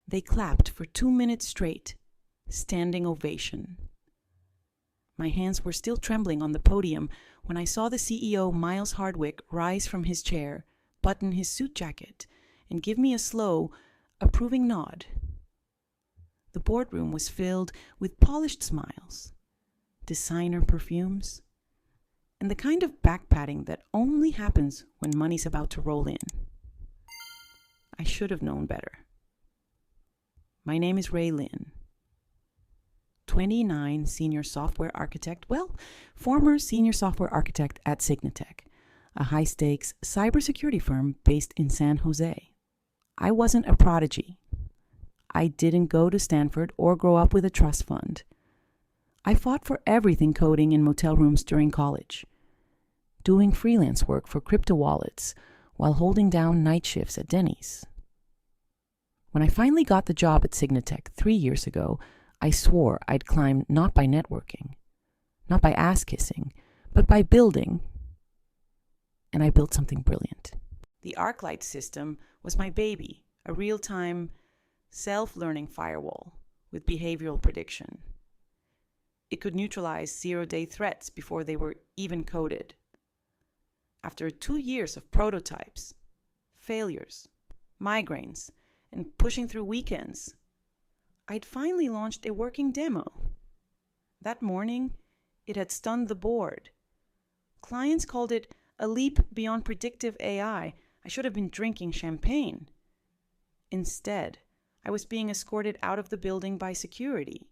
They clapped for 2 minutes straight, standing ovation. My hands were still trembling on the podium when I saw the CEO, Miles Hardwick, rise from his chair, button his suit jacket, and give me a slow, approving nod. The boardroom was filled with polished smiles, designer perfumes, and the kind of back-patting that only happens when money's about to roll in. I should have known better. My name is Ray Lynn, 29, senior software architect, former senior software architect at Signatech, a high-stakes cybersecurity firm based in San Jose. I wasn't a prodigy. I didn't go to Stanford or grow up with a trust fund. I fought for everything coding in motel rooms during college, doing freelance work for crypto wallets while holding down night shifts at Denny's. When I finally got the job at Signatech 3 years ago, I swore I'd climb not by networking, not by ass-kissing, but by building. And I built something brilliant. The ArcLight system was my baby, a real-time, self-learning firewall with behavioral prediction. It could neutralize zero-day threats before they were even coded. After 2 years of prototypes, failures, migraines, and pushing through weekends, I'd finally launched a working demo. That morning, it had stunned the board. Clients called it a leap beyond predictive AI. I should have been drinking champagne. Instead, I was being escorted out of the building by security.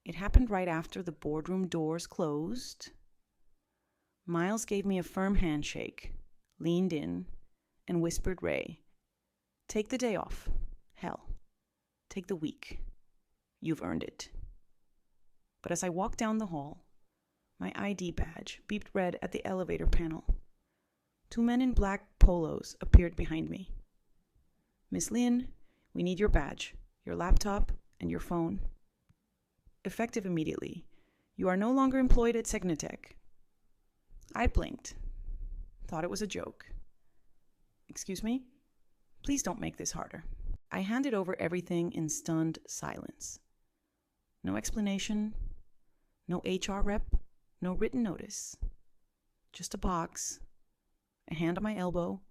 It happened right after the boardroom doors closed. Miles gave me a firm handshake, leaned in, and whispered, "Ray, take the day off. Hell, take the week. You've earned it." But as I walked down the hall, my ID badge beeped red at the elevator panel. 2 men in black polos appeared behind me. "Miss Lynn, we need your badge, your laptop, and your phone. Effective immediately. You are no longer employed at Signatech." I blinked. Thought it was a joke. "Excuse me? Please don't make this harder." I handed over everything in stunned silence. No explanation, no HR rep, no written notice. Just a box, a hand on my elbow,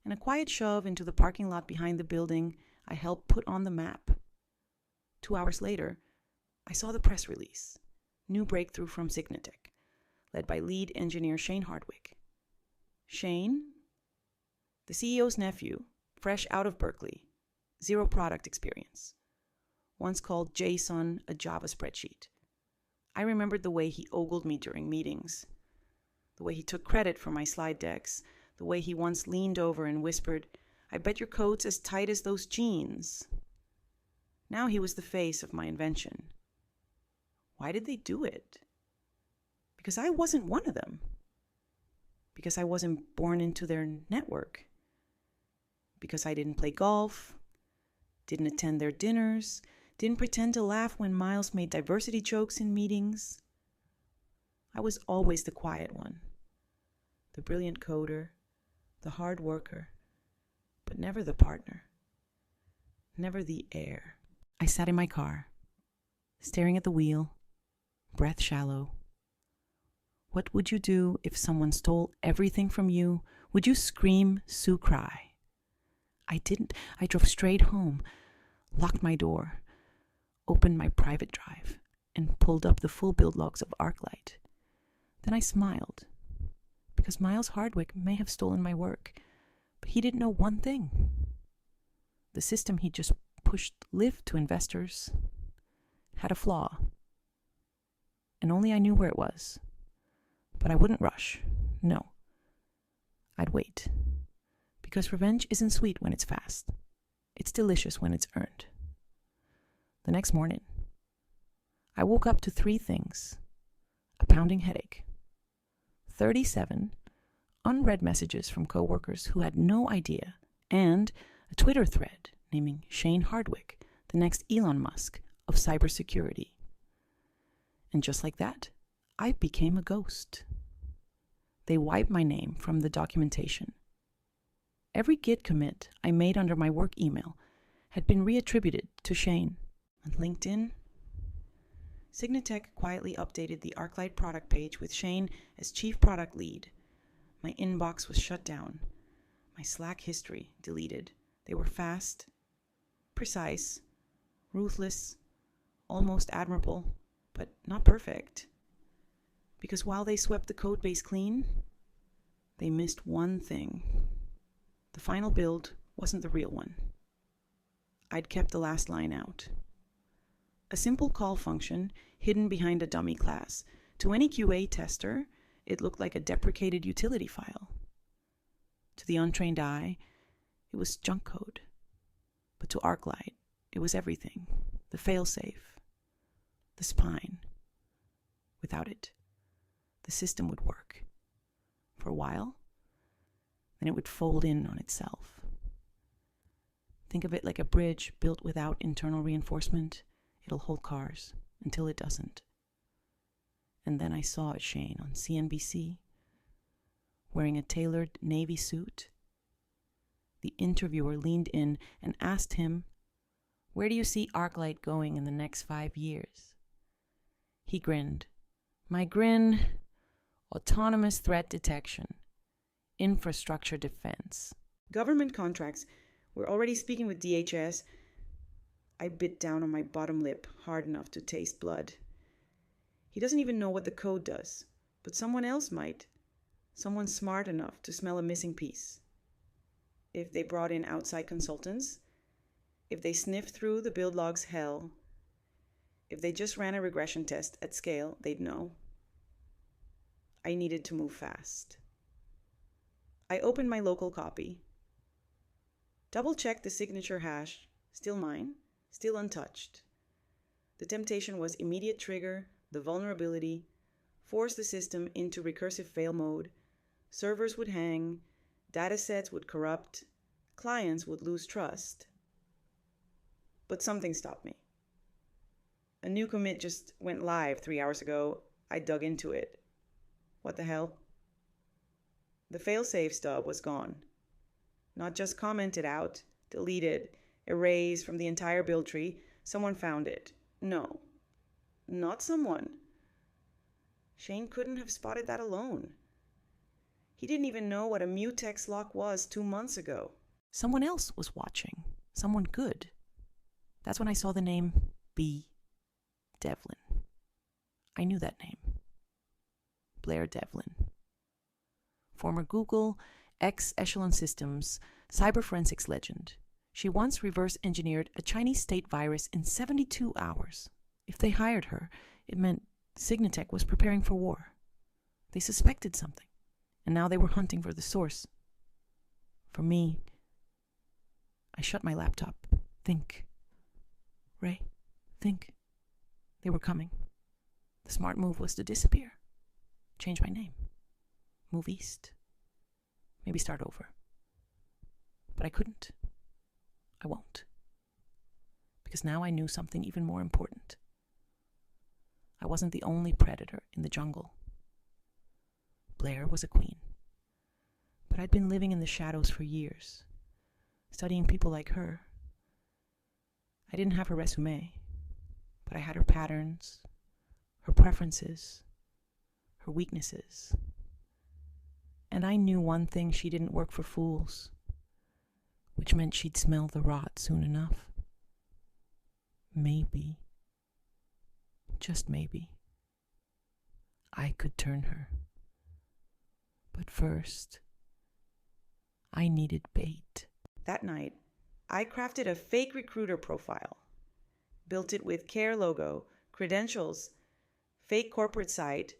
and a quiet shove into the parking lot behind the building I helped put on the map. 2 hours later, I saw the press release. New breakthrough from Signatech, led by lead engineer Shane Hardwick. Shane, the CEO's nephew, fresh out of Berkeley, zero product experience. Once called JSON a Java spreadsheet. I remembered the way he ogled me during meetings, the way he took credit for my slide decks, the way he once leaned over and whispered, "I bet your coat's as tight as those jeans." Now he was the face of my invention. Why did they do it? Because I wasn't one of them. Because I wasn't born into their network. Because I didn't play golf, didn't attend their dinners, didn't pretend to laugh when Miles made diversity jokes in meetings. I was always the quiet one, the brilliant coder, the hard worker, but never the partner, never the heir. I sat in my car, staring at the wheel, breath shallow. What would you do if someone stole everything from you? Would you scream, sue, cry? I didn't. I drove straight home, locked my door, opened my private drive, and pulled up the full build logs of ArcLight. Then I smiled, because Miles Hardwick may have stolen my work, but he didn't know one thing. The system he just pushed live to investors had a flaw, and only I knew where it was. But I wouldn't rush. No. I'd wait. Because revenge isn't sweet when it's fast. It's delicious when it's earned. The next morning, I woke up to 3 things: a pounding headache, 37 unread messages from coworkers who had no idea, and a Twitter thread naming Shane Hardwick the next Elon Musk of cybersecurity. And just like that, I became a ghost. They wiped my name from the documentation. Every Git commit I made under my work email had been reattributed to Shane. On LinkedIn, Signatech quietly updated the ArcLight product page with Shane as chief product lead. My inbox was shut down. My Slack history deleted. They were fast, precise, ruthless, almost admirable, but not perfect. Because while they swept the code base clean, they missed one thing. The final build wasn't the real one. I'd kept the last line out. A simple call function hidden behind a dummy class. To any QA tester, it looked like a deprecated utility file. To the untrained eye, it was junk code. But to ArcLight, it was everything. The failsafe, the spine. Without it, the system would work. For a while, then it would fold in on itself. Think of it like a bridge built without internal reinforcement. It'll hold cars until it doesn't. And then I saw Shane on CNBC, wearing a tailored navy suit. The interviewer leaned in and asked him, "Where do you see ArcLight going in the next 5 years?" He grinned. My grin: autonomous threat detection, infrastructure defense, government contracts. We're already speaking with DHS. I bit down on my bottom lip hard enough to taste blood. He doesn't even know what the code does, but someone else might. Someone smart enough to smell a missing piece. If they brought in outside consultants, if they sniffed through the build logs, hell, if they just ran a regression test at scale, they'd know. I needed to move fast. I opened my local copy. Double-checked the signature hash, still mine, still untouched. The temptation was immediate trigger, the vulnerability, force the system into recursive fail mode, servers would hang, datasets would corrupt, clients would lose trust. But something stopped me. A new commit just went live 3 hours ago. I dug into it. What the hell? The failsafe stub was gone. Not just commented out, deleted, erased from the entire build tree. Someone found it. No, not someone. Shane couldn't have spotted that alone. He didn't even know what a mutex lock was 2 months ago. Someone else was watching. Someone good. That's when I saw the name B. Devlin. I knew that name. Blair Devlin. Former Google, ex-Echelon Systems, cyberforensics legend. She once reverse engineered a Chinese state virus in 72 hours. If they hired her, it meant Signatech was preparing for war. They suspected something, and now they were hunting for the source. For me, I shut my laptop. Think. Ray, think. They were coming. The smart move was to disappear. Change my name. Move east. Maybe start over. But I couldn't. I won't. Because now I knew something even more important. I wasn't the only predator in the jungle. Blair was a queen. But I'd been living in the shadows for years, studying people like her. I didn't have her resume, but I had her patterns, her preferences, her weaknesses. And I knew one thing: she didn't work for fools, which meant she'd smell the rot soon enough. Maybe, just maybe, I could turn her. But first, I needed bait. That night, I crafted a fake recruiter profile, built it with CARE logo, credentials, fake corporate site,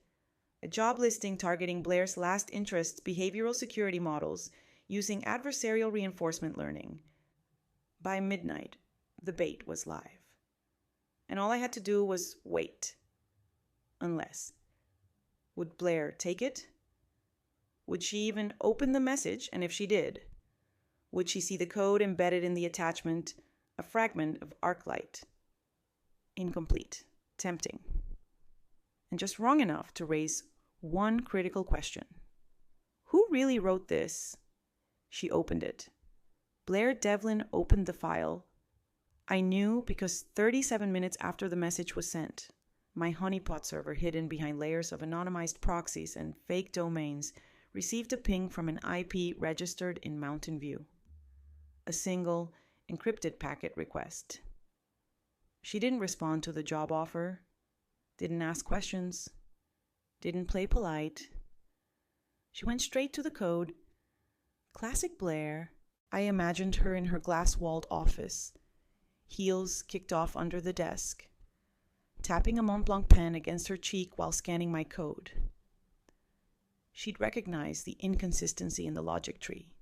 a job listing targeting Blair's last interests, behavioral security models, using adversarial reinforcement learning. By midnight, the bait was live. And all I had to do was wait. Unless. Would Blair take it? Would she even open the message? And if she did, would she see the code embedded in the attachment, a fragment of ArcLight? Incomplete, tempting, and just wrong enough to raise one critical question. Who really wrote this? She opened it. Blair Devlin opened the file, I knew because 37 minutes after the message was sent, my honeypot server, hidden behind layers of anonymized proxies and fake domains, received a ping from an IP registered in Mountain View. A single, encrypted packet request. She didn't respond to the job offer, didn't ask questions, didn't play polite. She went straight to the code. Classic Blair. I imagined her in her glass-walled office, heels kicked off under the desk, tapping a Mont Blanc pen against her cheek while scanning my code. She'd recognize the inconsistency in the logic tree.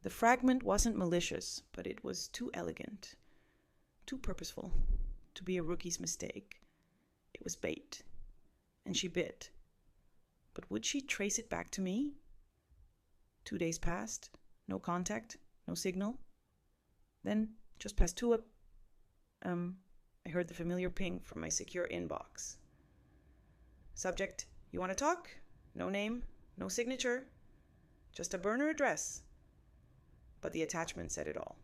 The fragment wasn't malicious, but it was too elegant, too purposeful to be a rookie's mistake. It was bait, and she bit. But would she trace it back to me? 2 days passed, no contact, no signal. Then, just past 2 I heard the familiar ping from my secure inbox. Subject, you want to talk? No name, no signature, just a burner address. But the attachment said it all.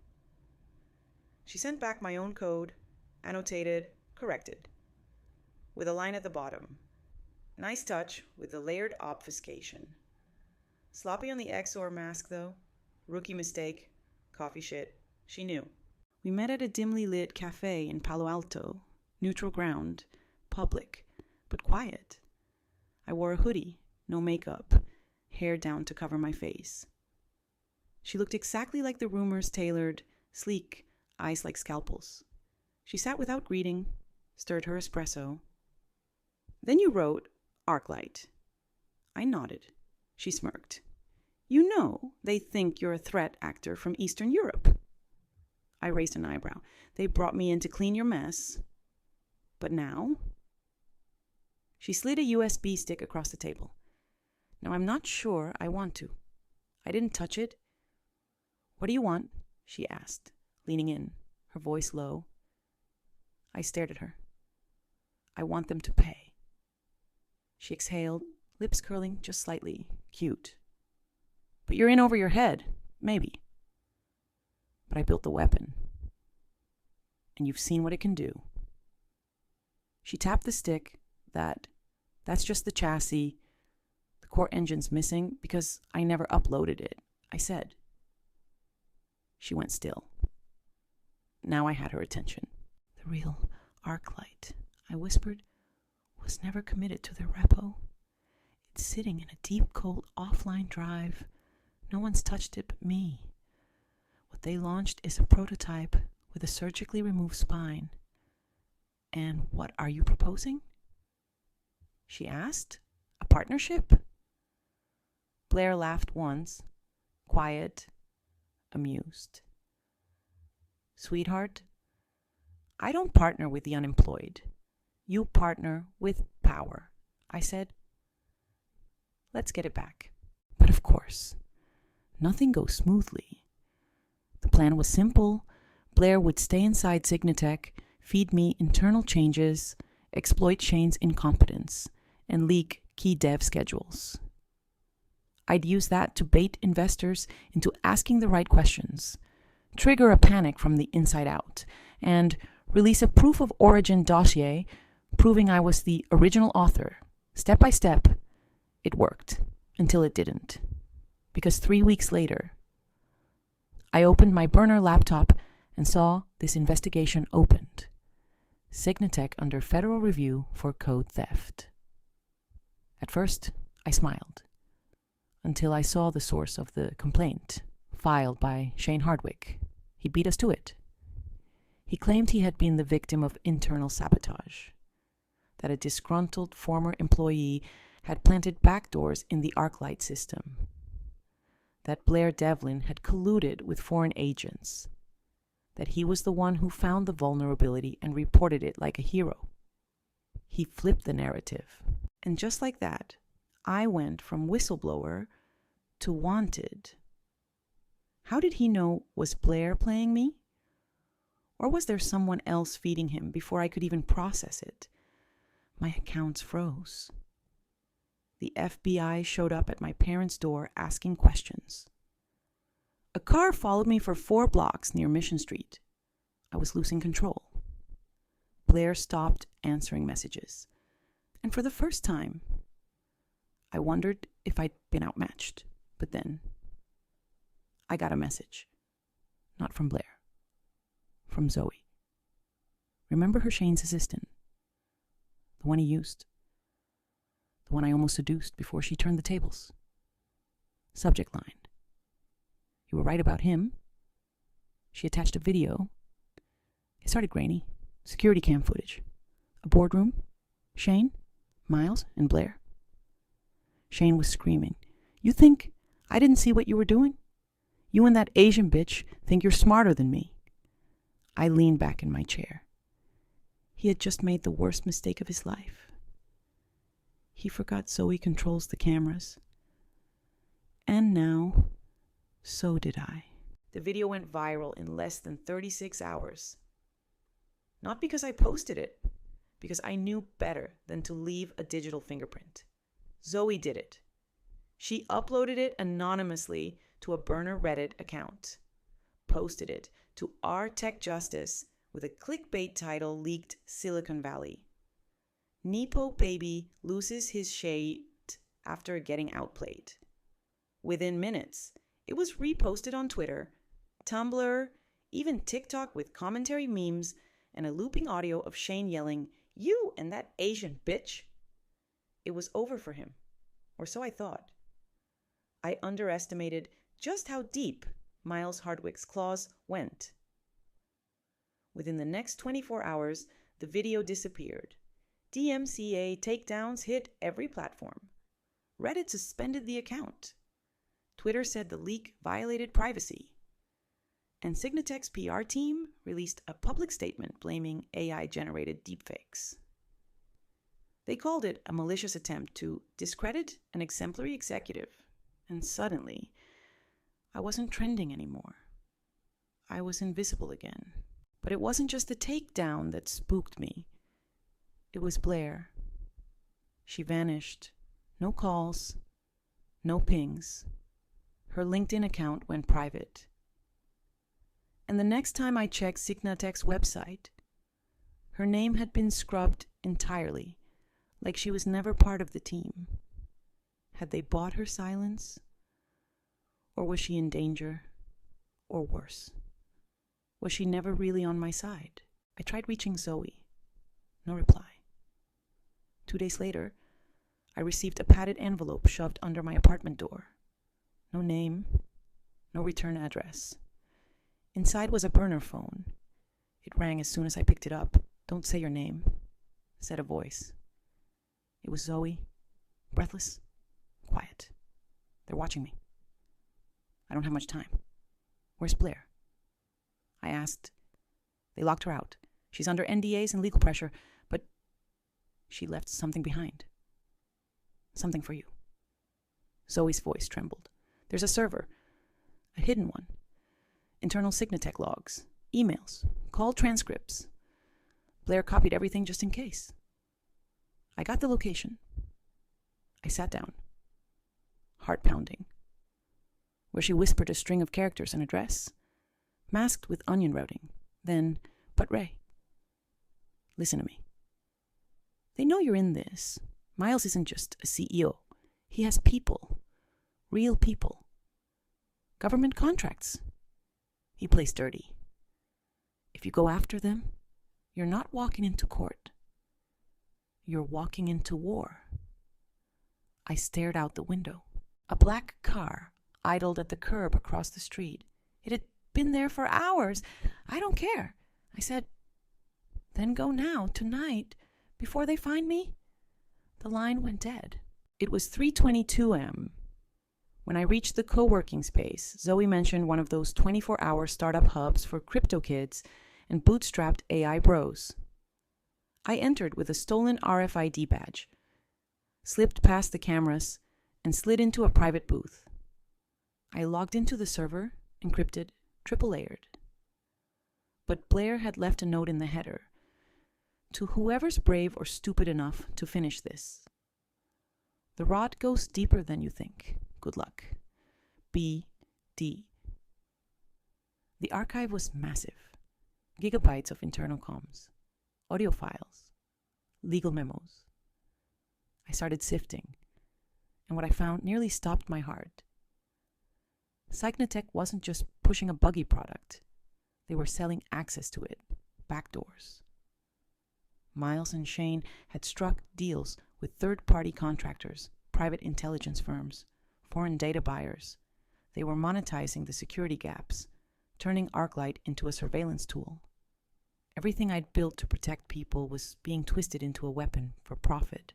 She sent back my own code, annotated, corrected, with a line at the bottom. Nice touch with the layered obfuscation. Sloppy on the XOR mask, though. Rookie mistake. Coffee shit. She knew. We met at a dimly lit cafe in Palo Alto. Neutral ground. Public. But quiet. I wore a hoodie. No makeup. Hair down to cover my face. She looked exactly like the rumors tailored, sleek, eyes like scalpels. She sat without greeting, stirred her espresso. Then you wrote, Arclight. I nodded. She smirked. You know, they think you're a threat actor from Eastern Europe. I raised an eyebrow. They brought me in to clean your mess. But now? She slid a USB stick across the table. Now I'm not sure I want to. I didn't touch it. What do you want? She asked, leaning in, her voice low. I stared at her. I want them to pay. She exhaled, lips curling just slightly, cute. But you're in over your head, maybe. But I built the weapon. And you've seen what it can do. She tapped the stick. That's just the chassis. The core engine's missing because I never uploaded it, I said. She went still. Now I had her attention. The real Arclight, I whispered, was never committed to their repo. It's sitting in a deep, cold, offline drive. No one's touched it but me. What they launched is a prototype with a surgically removed spine. And what are you proposing? She asked. A partnership? Blair laughed once, quiet, amused. Sweetheart, I don't partner with the unemployed. You partner with power, I said. Let's get it back. But of course, nothing goes smoothly. The plan was simple. Blair would stay inside Signatech, feed me internal changes, exploit Shane's incompetence, and leak key dev schedules. I'd use that to bait investors into asking the right questions, trigger a panic from the inside out, and release a proof of origin dossier proving I was the original author. Step by step, it worked, until it didn't. Because 3 weeks later, I opened my burner laptop and saw this investigation opened. Signatech under federal review for code theft. At first, I smiled, until I saw the source of the complaint, filed by Shane Hardwick. He beat us to it. He claimed he had been the victim of internal sabotage, that a disgruntled former employee had planted backdoors in the Arclight system, that Blair Devlin had colluded with foreign agents, that he was the one who found the vulnerability and reported it like a hero. He flipped the narrative. And just like that, I went from whistleblower to wanted. How did he know? Was Blair playing me? Or was there someone else feeding him before I could even process it? My accounts froze. The FBI showed up at my parents' door asking questions. A car followed me for 4 blocks near Mission Street. I was losing control. Blair stopped answering messages. And for the first time, I wondered if I'd been outmatched. But then, I got a message. Not from Blair. From Zoe. Remember her, Shane's assistant? The one he used. The one I almost seduced before she turned the tables. Subject line. You were right about him. She attached a video. It started grainy. Security cam footage. A boardroom. Shane, Miles, and Blair. Shane was screaming. You think I didn't see what you were doing? You and that Asian bitch think you're smarter than me. I leaned back in my chair. He had just made the worst mistake of his life. He forgot Zoe controls the cameras. And now, so did I. The video went viral in less than 36 hours. Not because I posted it, because I knew better than to leave a digital fingerprint. Zoe did it. She uploaded it anonymously to a burner Reddit account, posted it to Our Tech Justice with a clickbait title leaked Silicon Valley. Nepo baby loses his shade after getting outplayed. Within minutes, it was reposted on Twitter, Tumblr, even TikTok with commentary memes and a looping audio of Shane yelling, "You and that Asian bitch." It was over for him, or so I thought. I underestimated just how deep Miles Hardwick's claws went. Within the next 24 hours, the video disappeared. DMCA takedowns hit every platform. Reddit suspended the account. Twitter said the leak violated privacy. And Signatech's PR team released a public statement blaming AI-generated deepfakes. They called it a malicious attempt to discredit an exemplary executive. And suddenly, I wasn't trending anymore. I was invisible again. But it wasn't just the takedown that spooked me. It was Blair. She vanished. No calls, no pings. Her LinkedIn account went private. And the next time I checked Signatech's website, her name had been scrubbed entirely, like she was never part of the team. Had they bought her silence? Or was she in danger? Or worse? Was she never really on my side? I tried reaching Zoe. No reply. 2 days later, I received a padded envelope shoved under my apartment door. No name, no return address. Inside was a burner phone. It rang as soon as I picked it up. "Don't say your name," said a voice. It was Zoe, breathless, quiet. "They're watching me. I don't have much time. Where's Blair?" I asked. "They locked her out. She's under NDAs and legal pressure, but she left something behind. Something for you." Zoe's voice trembled. "There's a server, a hidden one. Internal Signatech logs, emails, call transcripts. Blair copied everything just in case." I got the location. I sat down, heart pounding, where she whispered a string of characters and address, masked with onion routing. Then, "But Ray, listen to me. They know you're in this. Miles isn't just a CEO. He has people, real people, government contracts. He plays dirty. If you go after them, you're not walking into court. You're walking into war." I stared out the window. A black car idled at the curb across the street. It had been there for hours. "I don't care," I said. "Then go now, tonight, before they find me." The line went dead. It was 3:22 a.m. When I reached the co-working space, Zoe mentioned one of those 24-hour startup hubs for crypto kids and bootstrapped AI bros. I entered with a stolen RFID badge, slipped past the cameras, and slid into a private booth. I logged into the server, encrypted, triple-layered. But Blair had left a note in the header. "To whoever's brave or stupid enough to finish this. The rot goes deeper than you think. Good luck. B.D." The archive was massive. gigabytes of internal comms, audio files, legal memos. I started sifting, and what I found nearly stopped my heart. Cygnetech wasn't just pushing a buggy product. They were selling access to it, backdoors. Miles and Shane had struck deals with third-party contractors, private intelligence firms, foreign data buyers. They were monetizing the security gaps, turning ArcLight into a surveillance tool. Everything I'd built to protect people was being twisted into a weapon for profit.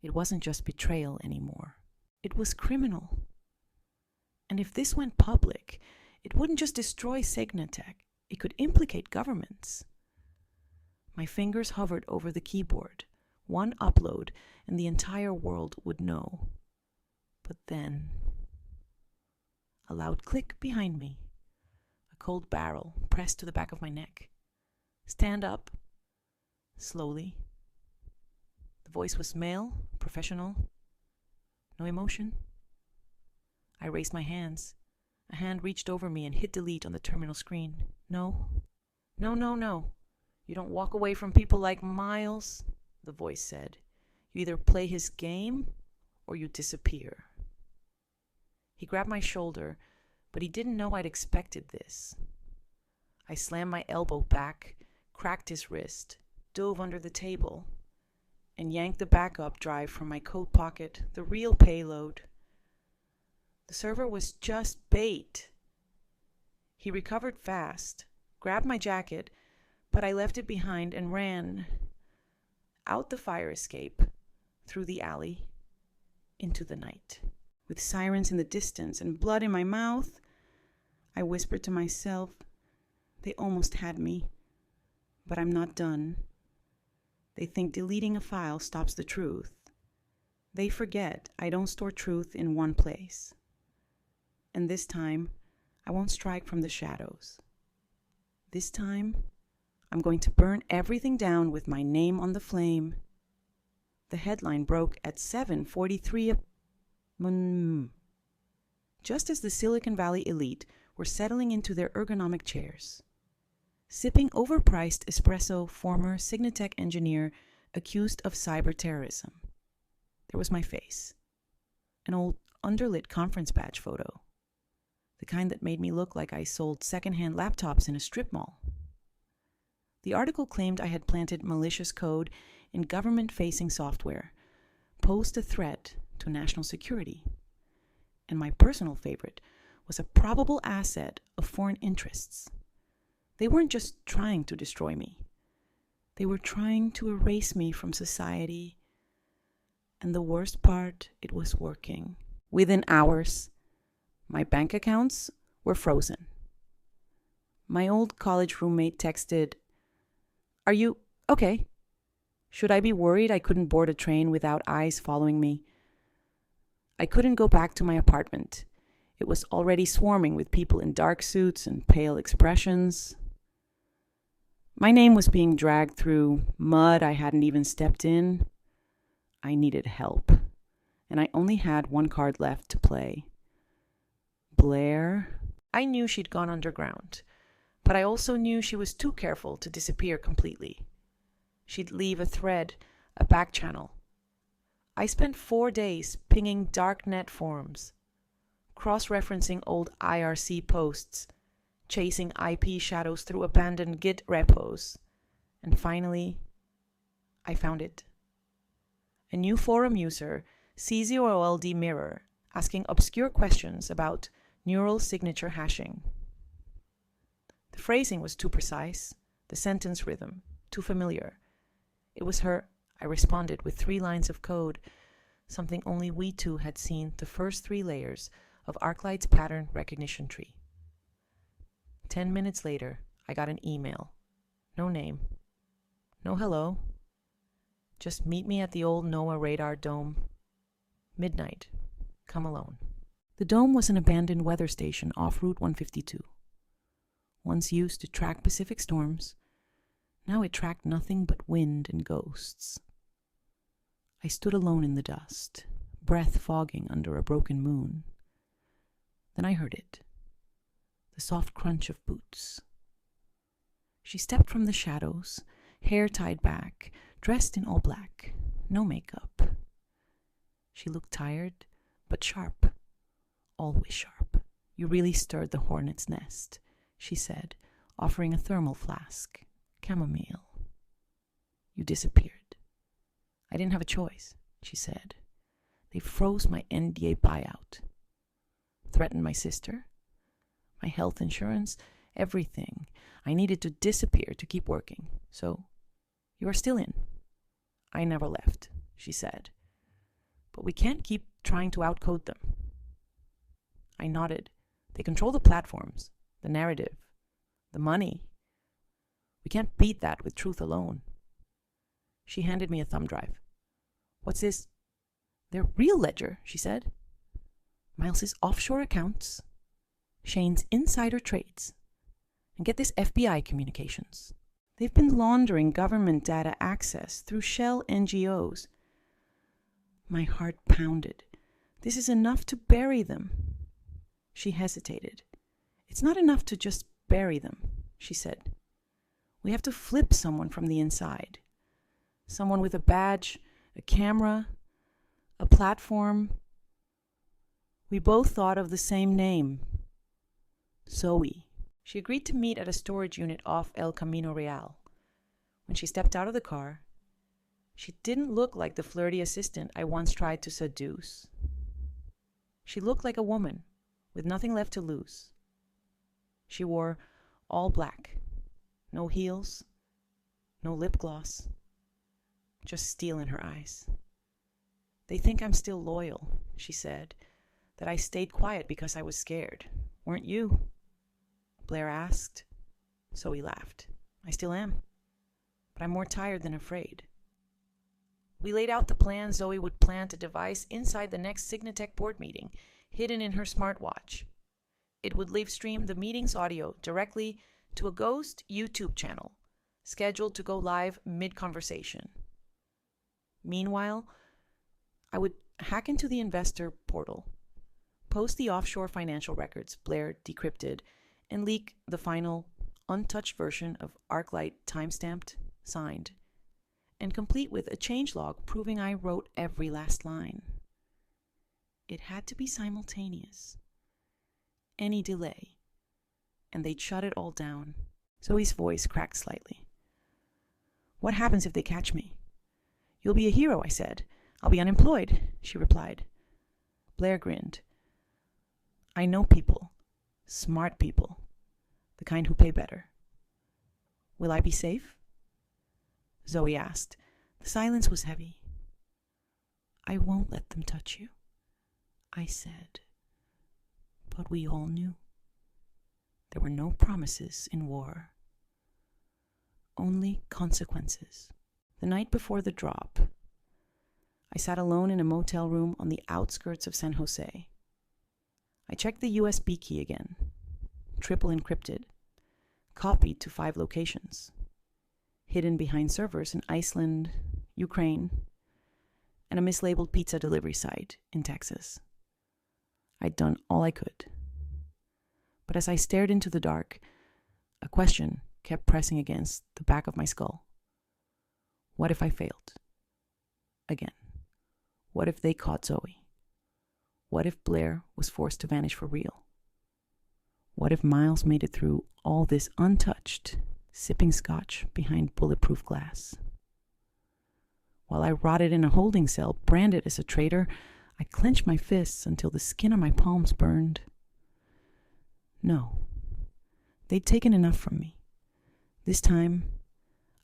It wasn't just betrayal anymore. It was criminal. And if this went public, it wouldn't just destroy Cygnetech, it could implicate governments. My fingers hovered over the keyboard. One upload, and the entire world would know. But then, a loud click behind me. A cold barrel pressed to the back of my neck. Stand up. Slowly. The voice was male, professional. No emotion. I raised my hands. A hand reached over me and hit delete on the terminal screen. No. No, no, no. You don't walk away from people like Miles, the voice said. You either play his game or you disappear. He grabbed my shoulder, but he didn't know I'd expected this. I slammed my elbow back, cracked his wrist, dove under the table, and yanked the backup drive from my coat pocket, the real payload. The server was just bait. He recovered fast, grabbed my jacket, but I left it behind and ran out the fire escape, through the alley, into the night. With sirens in the distance and blood in my mouth, I whispered to myself, they almost had me, but I'm not done. They think deleting a file stops the truth. They forget I don't store truth in one place. And this time, I won't strike from the shadows. This time, I'm going to burn everything down with my name on the flame. The headline broke at 7:43 just as the Silicon Valley elite were settling into their ergonomic chairs. Sipping overpriced espresso, former Cygnetech engineer accused of cyber terrorism. There was my face. An old underlit conference badge photo. The kind that made me look like I sold secondhand laptops in a strip mall. The article claimed I had planted malicious code in government-facing software, posed a threat to national security. And my personal favorite was a probable asset of foreign interests. They weren't just trying to destroy me. They were trying to erase me from society. And the worst part, it was working. Within hours, my bank accounts were frozen. My old college roommate texted, "Are you okay? Should I be worried I couldn't board a train without eyes following me?" I couldn't go back to my apartment. It was already swarming with people in dark suits and pale expressions. My name was being dragged through mud I hadn't even stepped in. I needed help, and I only had one card left to play. Blair. I knew she'd gone underground, but I also knew she was too careful to disappear completely. She'd leave a thread, a back channel. I spent 4 days pinging darknet forums, cross-referencing old IRC posts, chasing IP shadows through abandoned Git repos, and finally, I found it. A new forum user, CZOLD Mirror, asking obscure questions about neural signature hashing. The phrasing was too precise, the sentence rhythm too familiar. It was her. I responded with 3 lines of code, something only we two had seen the first 3 layers of ArcLight's pattern recognition tree. 10 minutes later, I got an email. No name. No hello. Just meet me at the old NOAA radar dome. Midnight. Come alone. The dome was an abandoned weather station off Route 152. Once used to track Pacific storms, now it tracked nothing but wind and ghosts. I stood alone in the dust, breath fogging under a broken moon. Then I heard it, the soft crunch of boots. She stepped from the shadows, hair tied back, dressed in all black, no makeup. She looked tired, but sharp, always sharp. You really stirred the hornet's nest, she said, offering a thermal flask, chamomile. You disappeared. I didn't have a choice, she said. They froze my NDA buyout, threatened my sister, my health insurance, everything. I needed to disappear to keep working. So, you are still in. I never left, she said. But we can't keep trying to outcode them. I nodded. They control the platforms, the narrative, the money. We can't beat that with truth alone. She handed me a thumb drive. What's this? Their real ledger, she said. Miles's offshore accounts, Shane's insider trades, and get this FBI communications. They've been laundering government data access through shell NGOs. My heart pounded. This is enough to bury them. She hesitated. It's not enough to just bury them, she said. We have to flip someone from the inside. Someone with a badge, a camera, a platform. We both thought of the same name. Zoe. She agreed to meet at a storage unit off El Camino Real. When she stepped out of the car, she didn't look like the flirty assistant I once tried to seduce. She looked like a woman with nothing left to lose. She wore all black, no heels, no lip gloss, just steel in her eyes. They think I'm still loyal, she said, that I stayed quiet because I was scared. Weren't you? Blair asked. So he laughed. I still am, but I'm more tired than afraid. We laid out the plan Zoe would plant a device inside the next Signatech board meeting, hidden in her smartwatch. It would live stream the meeting's audio directly to a ghost YouTube channel, scheduled to go live mid-conversation. Meanwhile, I would hack into the investor portal, post the offshore financial records Blair decrypted, and leak the final, untouched version of ArcLight timestamped, signed, and complete with a changelog proving I wrote every last line. It had to be simultaneous. Any delay, and they'd shut it all down. Zoe's voice cracked slightly. What happens if they catch me? You'll be a hero, I said. I'll be unemployed, she replied. Blair grinned. I know people, smart people, the kind who pay better. Will I be safe? Zoe asked. The silence was heavy. I won't let them touch you, I said. But we all knew. There were no promises in war. Only consequences. The night before the drop, I sat alone in a motel room on the outskirts of San Jose. I checked the USB key again, triple encrypted, copied to 5 locations, hidden behind servers in Iceland, Ukraine, and a mislabeled pizza delivery site in Texas. I'd done all I could. But as I stared into the dark, a question kept pressing against the back of my skull. What if I failed? Again. What if they caught Zoe? What if Blair was forced to vanish for real? What if Miles made it through all this untouched, sipping scotch behind bulletproof glass? While I rotted in a holding cell, branded as a traitor, I clenched my fists until the skin on my palms burned. No, they'd taken enough from me. This time,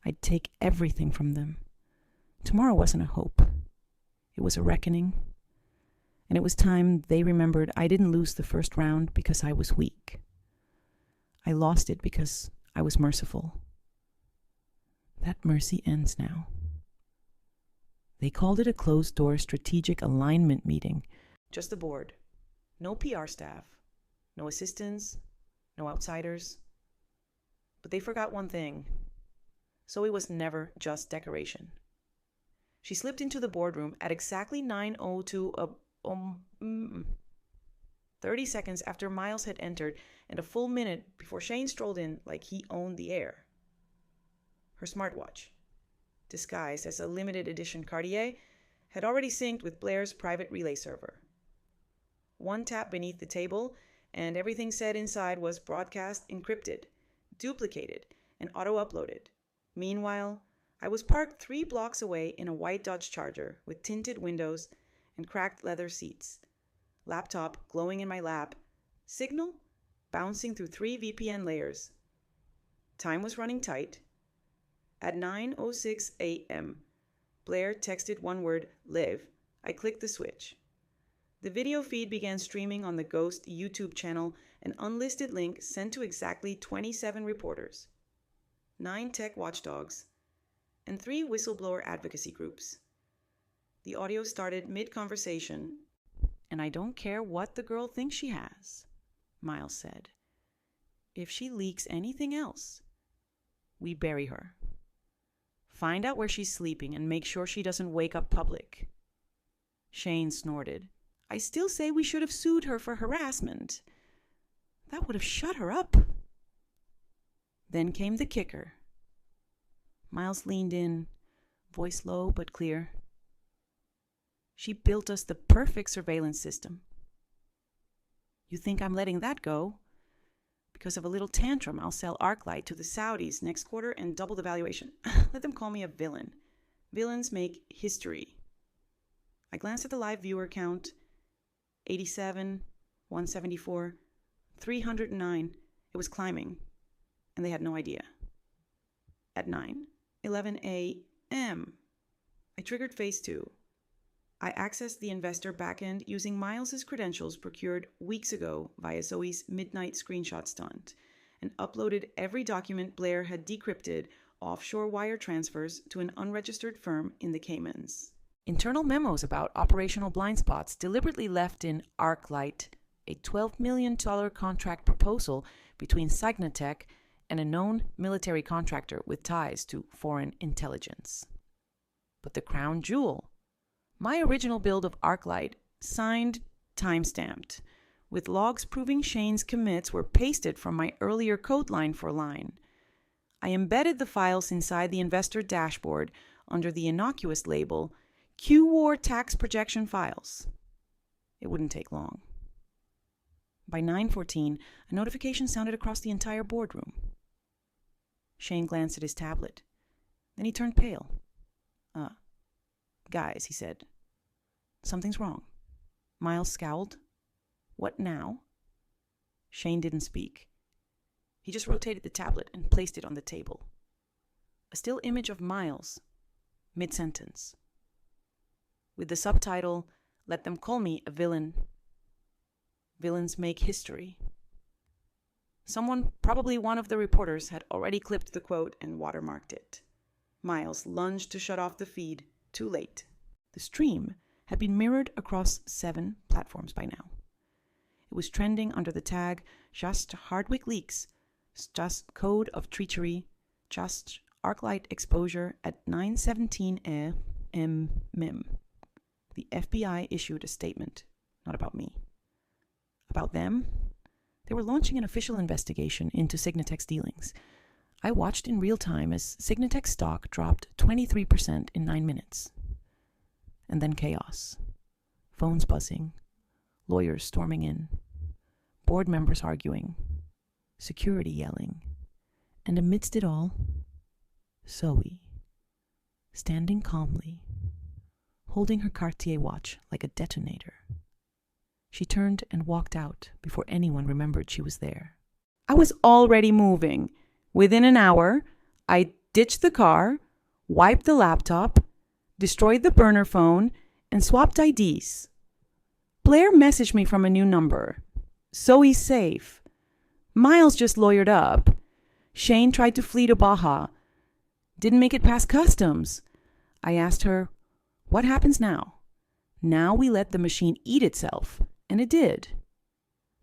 I'd take everything from them. Tomorrow wasn't a hope. It was a reckoning. And it was time they remembered I didn't lose the first round because I was weak. I lost it because I was merciful. That mercy ends now. They called it a closed-door strategic alignment meeting. Just the board. No PR staff. No assistants. No outsiders. But they forgot one thing. Zoe was never just decoration. She slipped into the boardroom at exactly 9:02 30 seconds after Miles had entered and a full minute before Shane strolled in like he owned the air. Her smartwatch, disguised as a limited edition Cartier, had already synced with Blair's private relay server. One tap beneath the table, and everything said inside was broadcast encrypted, duplicated, and auto-uploaded. Meanwhile, I was parked 3 blocks away in a white Dodge Charger with tinted windows and cracked leather seats. Laptop glowing in my lap. Signal bouncing through 3 VPN layers. Time was running tight. At 9:06 a.m., Blair texted one word, live. I clicked the switch. The video feed began streaming on the Ghost YouTube channel, an unlisted link sent to exactly 27 reporters, 9 tech watchdogs, and 3 whistleblower advocacy groups. The audio started mid-conversation. And I don't care what the girl thinks she has, Miles said. If she leaks anything else, we bury her. Find out where she's sleeping and make sure she doesn't wake up public. Shane snorted. I still say we should have sued her for harassment. That would have shut her up. Then came the kicker. Miles leaned in, voice low but clear. She built us the perfect surveillance system. You think I'm letting that go? Because of a little tantrum, I'll sell ArcLight to the Saudis next quarter and double the valuation. Let them call me a villain. Villains make history. I glanced at the live viewer count. 87, 174, 309. It was climbing, and they had no idea. At 9:11 a.m., I triggered phase 2. I accessed the investor backend using Miles's credentials procured weeks ago via Zoe's midnight screenshot stunt and uploaded every document Blair had decrypted offshore wire transfers to an unregistered firm in the Caymans. Internal memos about operational blind spots deliberately left in ArcLight, a $12 million contract proposal between Cygnatech and a known military contractor with ties to foreign intelligence. But the crown jewel, my original build of ArcLight, signed, time-stamped, with logs proving Shane's commits were pasted from my earlier code line for line. I embedded the files inside the investor dashboard under the innocuous label Q-War Tax Projection Files. It wouldn't take long. By 9:14, a notification sounded across the entire boardroom. Shane glanced at his tablet. Then he turned pale. Guys, he said. Something's wrong. Miles scowled. What now? Shane didn't speak. He just rotated the tablet and placed it on the table. A still image of Miles, mid-sentence, with the subtitle, Let them call me a villain. Villains make history. Someone, probably one of the reporters, had already clipped the quote and watermarked it. Miles lunged to shut off the feed. Too late. The stream had been mirrored across 7 platforms by now. It was trending under the tag, Just Hardwick Leaks, Just Code of Treachery, Just ArcLight Exposure at 9:17 a.m. The FBI issued a statement, not about me. About them? They were launching an official investigation into Cygnatech's dealings. I watched in real time as Cygnatech stock dropped 23% in 9 minutes. And then chaos. Phones buzzing, lawyers storming in, board members arguing, security yelling, and amidst it all, Zoe, standing calmly, holding her Cartier watch like a detonator. She turned and walked out before anyone remembered she was there. I was already moving. Within an hour, I ditched the car, wiped the laptop, destroyed the burner phone, and swapped IDs. Blair messaged me from a new number. Zoe's safe. Miles just lawyered up. Shane tried to flee to Baja. Didn't make it past customs. I asked her, what happens now? Now we let the machine eat itself, and it did.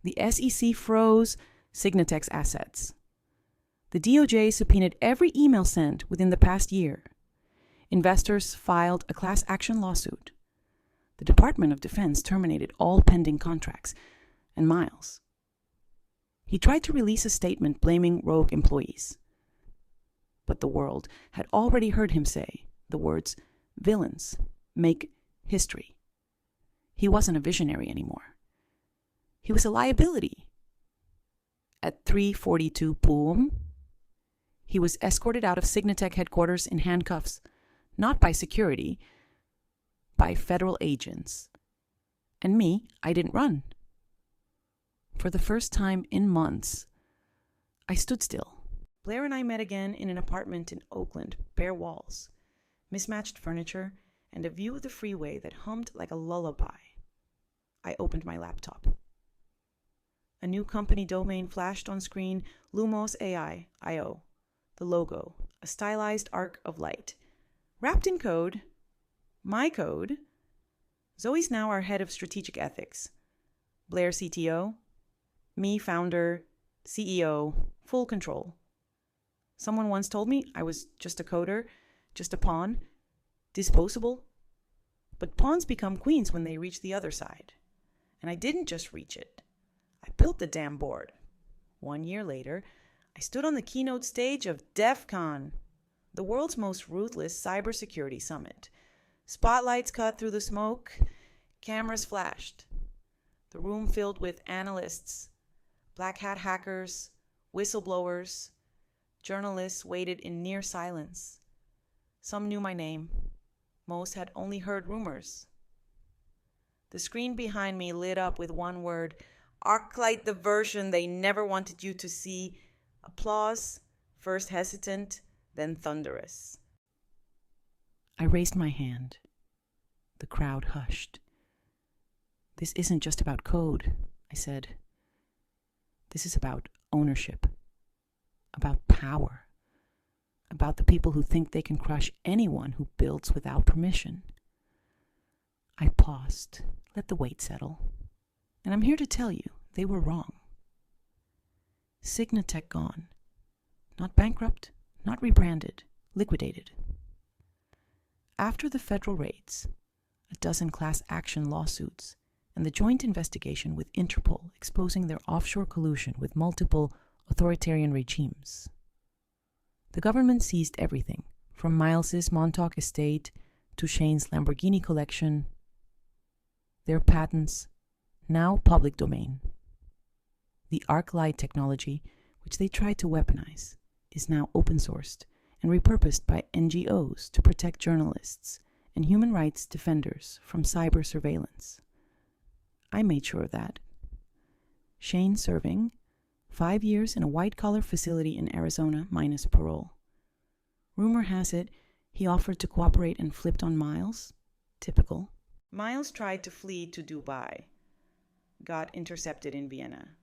The SEC froze Cygnatech's assets. The DOJ subpoenaed every email sent within the past year. Investors filed a class action lawsuit. The Department of Defense terminated all pending contracts. And Miles. He tried to release a statement blaming rogue employees. But the world had already heard him say the words, "Villains make history." He wasn't a visionary anymore. He was a liability. At 3:42 p.m., he was escorted out of Signatech headquarters in handcuffs, not by security, by federal agents. And me, I didn't run. For the first time in months, I stood still. Blair and I met again in an apartment in Oakland, bare walls, mismatched furniture, and a view of the freeway that hummed like a lullaby. I opened my laptop. A new company domain flashed on screen, Lumos AI, IO. The logo, a stylized arc of light. Wrapped in code, my code. Zoe's now our head of strategic ethics. Blair CTO, me founder, CEO, full control. Someone once told me I was just a coder, just a pawn, disposable. But pawns become queens when they reach the other side. And I didn't just reach it. I built the damn board. 1 year later, I stood on the keynote stage of DEF CON, the world's most ruthless cybersecurity summit. Spotlights cut through the smoke, cameras flashed. The room filled with analysts, black hat hackers, whistleblowers. Journalists waited in near silence. Some knew my name. Most had only heard rumors. The screen behind me lit up with one word, "Arclight the version they never wanted you to see." Applause, first hesitant, then thunderous. I raised my hand. The crowd hushed. "This isn't just about code," I said. "This is about ownership, about power, about the people who think they can crush anyone who builds without permission." I paused, let the weight settle, and I'm here to tell you they were wrong. Signatech gone. Not bankrupt, not rebranded, liquidated. After the federal raids, a dozen class action lawsuits, and the joint investigation with Interpol exposing their offshore collusion with multiple authoritarian regimes, the government seized everything from Miles's Montauk estate to Shane's Lamborghini collection, their patents, now public domain. The ArcLight technology, which they tried to weaponize, is now open-sourced and repurposed by NGOs to protect journalists and human rights defenders from cyber surveillance. I made sure of that. Shane serving 5 years in a white-collar facility in Arizona minus parole. Rumor has it he offered to cooperate and flipped on Miles. Typical. Miles tried to flee to Dubai. Got intercepted in Vienna.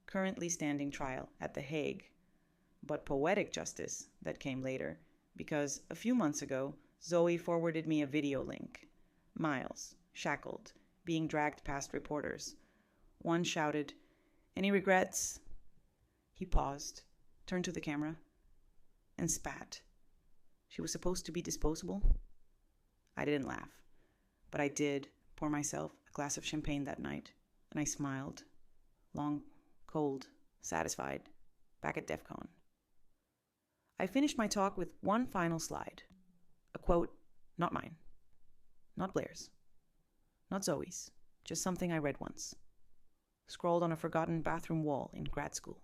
Currently standing trial at The Hague. But poetic justice that came later, because a few months ago, Zoe forwarded me a video link. Miles, shackled, being dragged past reporters. One shouted, "Any regrets?" He paused, turned to the camera, and spat. She was supposed to be disposable? I didn't laugh, but I did pour myself a glass of champagne that night, and I smiled, long, cold, satisfied, back at DEF CON. I finished my talk with one final slide. A quote, not mine, not Blair's, not Zoe's, just something I read once, scrawled on a forgotten bathroom wall in grad school.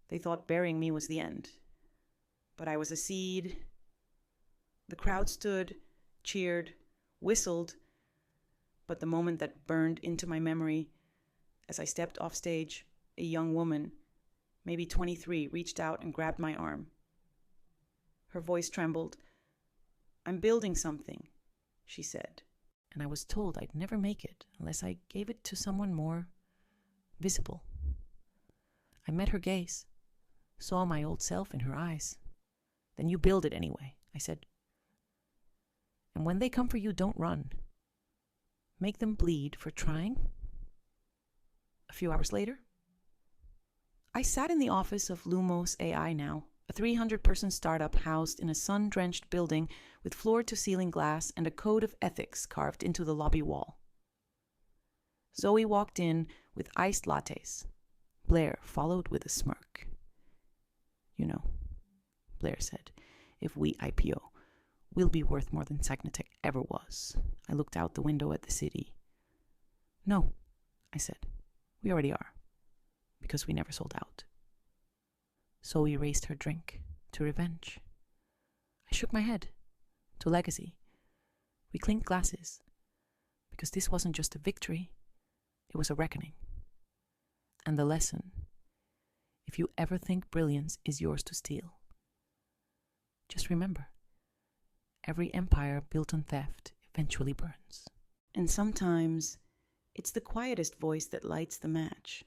They thought burying me was the end, but I was a seed. The crowd stood, cheered, whistled, but the moment that burned into my memory, as I stepped off stage, a young woman, maybe 23, reached out and grabbed my arm. Her voice trembled. "I'm building something," she said, and I was told I'd never make it unless I gave it to someone more visible. I met her gaze, saw my old self in her eyes. "Then you build it anyway," I said. "And when they come for you, don't run. Make them bleed for trying." A few hours later, I sat in the office of Lumos AI now, a 300-person startup housed in a sun-drenched building with floor-to-ceiling glass and a code of ethics carved into the lobby wall. Zoe walked in with iced lattes. Blair followed with a smirk. You know, Blair said. If we IPO, we'll be worth more than Cygnetech ever was. I looked out the window at the city. No, I said. We already are. Because we never sold out. So we raised her drink to revenge. I shook my head. To legacy. We clinked glasses. Because this wasn't just a victory, it was a reckoning. And the lesson: if you ever think brilliance is yours to steal, just remember, every empire built on theft eventually burns. And sometimes it's the quietest voice that lights the match.